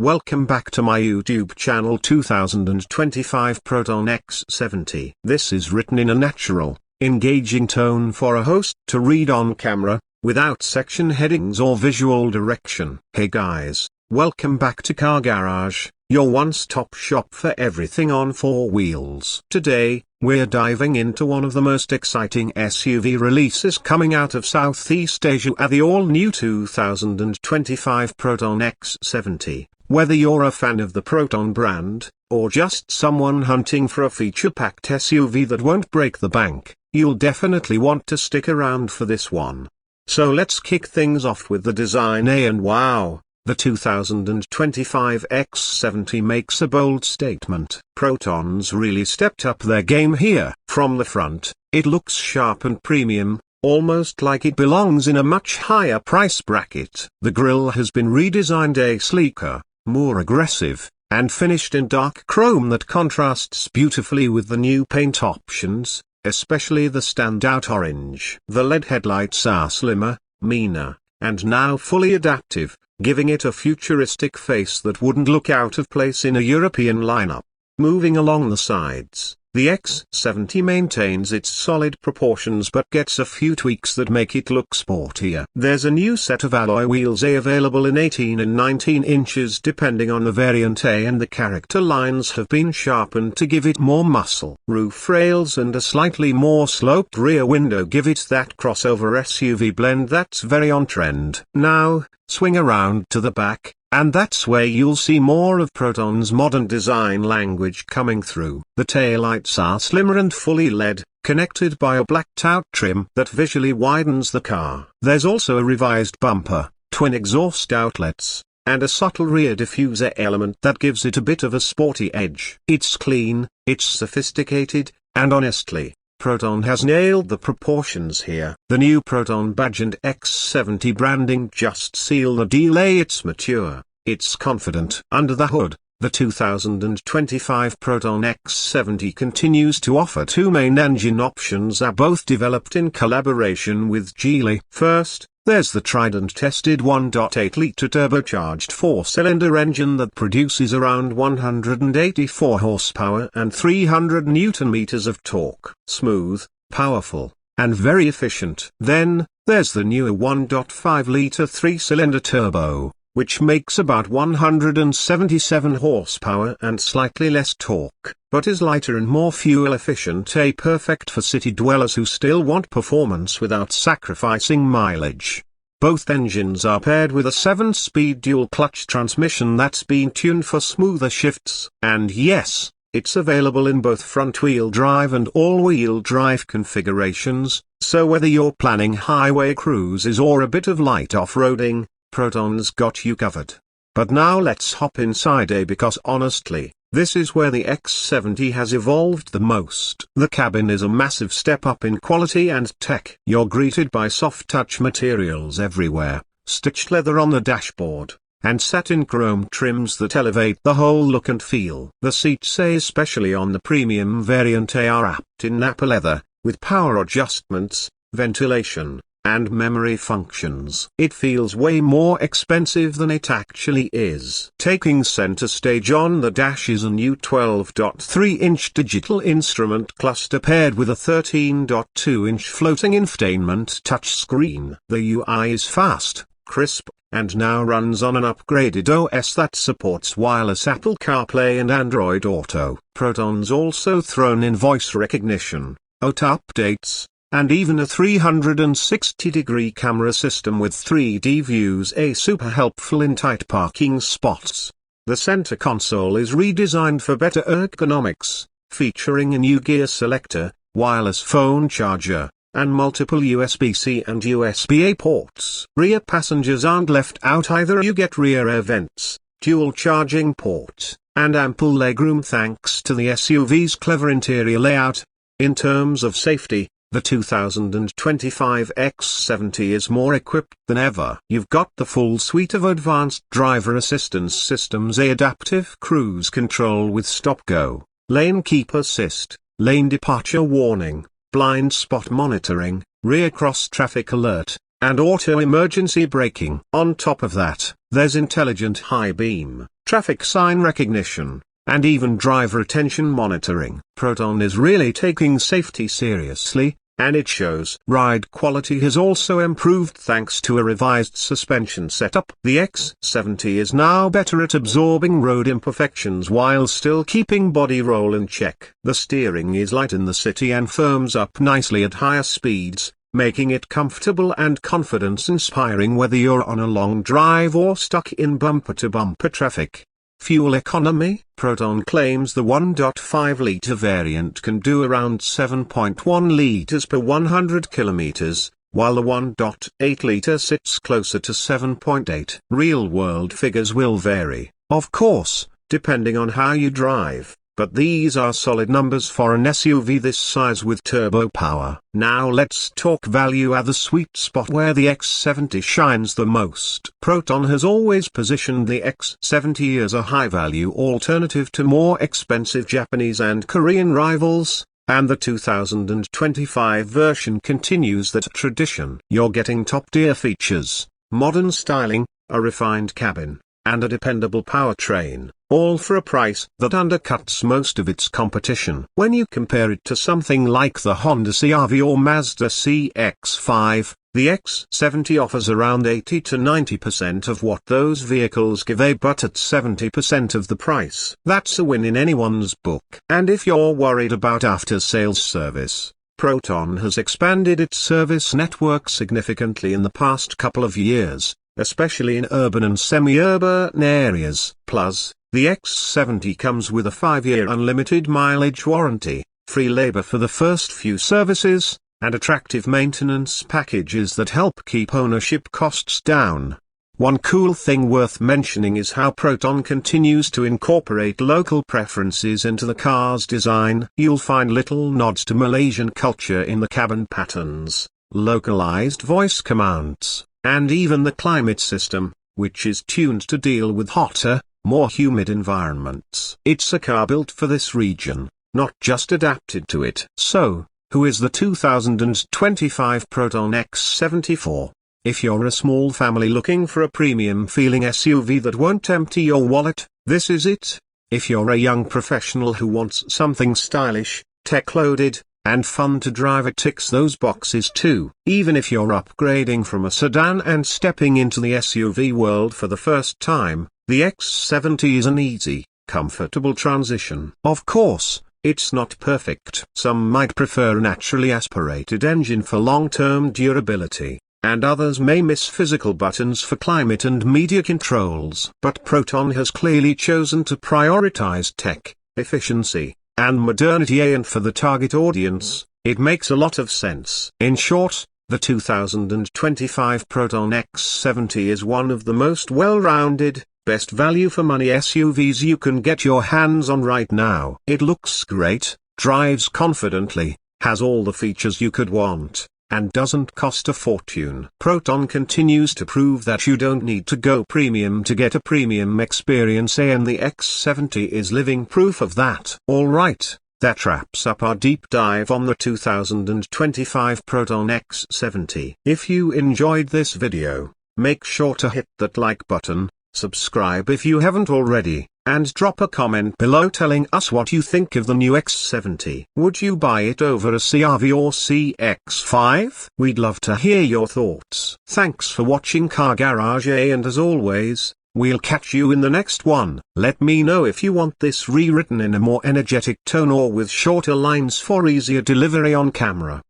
Welcome back to my YouTube channel 2025 Proton X70. This is written in a natural, engaging tone for a host to read on camera, without section headings or visual direction. Hey guys, welcome back to Car Garage, your one-stop shop for everything on four wheels. Today, we're diving into one of the most exciting SUV releases coming out of Southeast Asia, the all-new 2025 Proton X70. Whether you're a fan of the Proton brand, or just someone hunting for a feature-packed SUV that won't break the bank, you'll definitely want to stick around for this one. So let's kick things off with the design. And wow, the 2025 X70 makes a bold statement. Proton's really stepped up their game here. From the front, it looks sharp and premium, almost like it belongs in a much higher price bracket. The grille has been redesigned, a sleeker, more aggressive, and finished in dark chrome that contrasts beautifully with the new paint options, especially the standout orange. The LED headlights are slimmer, meaner, and now fully adaptive, giving it a futuristic face that wouldn't look out of place in a European lineup. Moving along the sides, the X70 maintains its solid proportions but gets a few tweaks that make it look sportier. There's a new set of alloy wheels available in 18 and 19 inches depending on the variant, and the character lines have been sharpened to give it more muscle. Roof rails and a slightly more sloped rear window give it that crossover SUV blend that's very on trend. Now, swing around to the back, and that's where you'll see more of Proton's modern design language coming through. The taillights are slimmer and fully LED, connected by a blacked-out trim that visually widens the car. There's also a revised bumper, twin exhaust outlets, and a subtle rear diffuser element that gives it a bit of a sporty edge. It's clean, it's sophisticated, and honestly, Proton has nailed the proportions here. The new Proton badge and X70 branding just seal the deal. It's mature, it's confident. Under the hood, the 2025 Proton X70 continues to offer two main engine options, both developed in collaboration with Geely. First, there's the tried and tested 1.8-litre turbocharged four-cylinder engine that produces around 184 horsepower and 300 newton-meters of torque. Smooth, powerful, and very efficient. Then, there's the newer 1.5-litre three-cylinder turbo, which makes about 177 horsepower and slightly less torque, but is lighter and more fuel efficient, perfect for city dwellers who still want performance without sacrificing mileage. Both engines are paired with a 7-speed dual-clutch transmission that's been tuned for smoother shifts. And yes, it's available in both front-wheel drive and all-wheel drive configurations, so whether you're planning highway cruises or a bit of light off-roading, Proton's got you covered. But now let's hop inside, because honestly, this is where the X70 has evolved the most. The cabin is a massive step up in quality and tech. You're greeted by soft-touch materials everywhere, stitched leather on the dashboard, and satin chrome trims that elevate the whole look and feel. The seats, especially on the premium variant, are wrapped in Napa leather, with power adjustments, ventilation, and memory functions. It feels way more expensive than it actually is. Taking center stage on the dash is a new 12.3-inch digital instrument cluster paired with a 13.2-inch floating infotainment touchscreen. The UI is fast, crisp, and now runs on an upgraded OS that supports wireless Apple CarPlay and Android Auto. Proton's also thrown in voice recognition, auto updates, and even a 360-degree camera system with 3D views, super helpful in tight parking spots. The center console is redesigned for better ergonomics, featuring a new gear selector, wireless phone charger, and multiple USB-C and USB-A ports. Rear passengers aren't left out either. You get rear air vents, dual charging ports, and ample legroom thanks to the SUV's clever interior layout. In terms of safety, the 2025 X70 is more equipped than ever. You've got the full suite of advanced driver assistance systems, adaptive cruise control with stop-go, lane keep assist, lane departure warning, blind spot monitoring, rear cross-traffic alert, and auto emergency braking. On top of that, there's intelligent high beam, traffic sign recognition, and even driver attention monitoring. Proton is really taking safety seriously, and it shows. Ride quality has also improved thanks to a revised suspension setup. The X70 is now better at absorbing road imperfections while still keeping body roll in check. The steering is light in the city and firms up nicely at higher speeds, making it comfortable and confidence-inspiring whether you're on a long drive or stuck in bumper-to-bumper traffic. Fuel economy. Proton claims the 1.5-liter variant can do around 7.1 liters per 100 kilometers, while the 1.8-liter sits closer to 7.8. Real-world figures will vary, of course, depending on how you drive, but these are solid numbers for an SUV this size with turbo power. Now let's talk value at the sweet spot where the X70 shines the most. Proton has always positioned the X70 as a high-value alternative to more expensive Japanese and Korean rivals, and the 2025 version continues that tradition. You're getting top-tier features, modern styling, a refined cabin, and a dependable powertrain, all for a price that undercuts most of its competition. When you compare it to something like the Honda CR-V or Mazda CX-5, the X70 offers around 80 to 90% of what those vehicles give but at 70% of the price. That's a win in anyone's book. And if you're worried about after-sales service, Proton has expanded its service network significantly in the past couple of years, especially in urban and semi-urban areas. Plus, the X70 comes with a 5-year unlimited mileage warranty, free labor for the first few services, and attractive maintenance packages that help keep ownership costs down. One cool thing worth mentioning is how Proton continues to incorporate local preferences into the car's design. You'll find little nods to Malaysian culture in the cabin patterns, localized voice commands, and even the climate system, which is tuned to deal with hotter, more humid environments. It's a car built for this region, not just adapted to it. So, who is the 2025 Proton X70 for? If you're a small family looking for a premium-feeling SUV that won't empty your wallet, this is it. If you're a young professional who wants something stylish, tech-loaded, and fun to drive, it ticks those boxes too. Even if you're upgrading from a sedan and stepping into the SUV world for the first time, the X70 is an easy, comfortable transition. Of course, it's not perfect. Some might prefer a naturally aspirated engine for long-term durability, and others may miss physical buttons for climate and media controls. But Proton has clearly chosen to prioritize tech, efficiency, and modernity, and for the target audience, it makes a lot of sense. In short, the 2025 Proton X70 is one of the most well-rounded, best value for money SUVs you can get your hands on right now. It looks great, drives confidently, has all the features you could want, and doesn't cost a fortune. Proton continues to prove that you don't need to go premium to get a premium experience, and the X70 is living proof of that. Alright, that wraps up our deep dive on the 2025 Proton X70. If you enjoyed this video, make sure to hit that like button, subscribe if you haven't already, and drop a comment below telling us what you think of the new X70. Would you buy it over a CR-V or CX-5? We'd love to hear your thoughts. Thanks for watching Car Garage, and as always, we'll catch you in the next one. Let me know if you want this rewritten in a more energetic tone or with shorter lines for easier delivery on camera.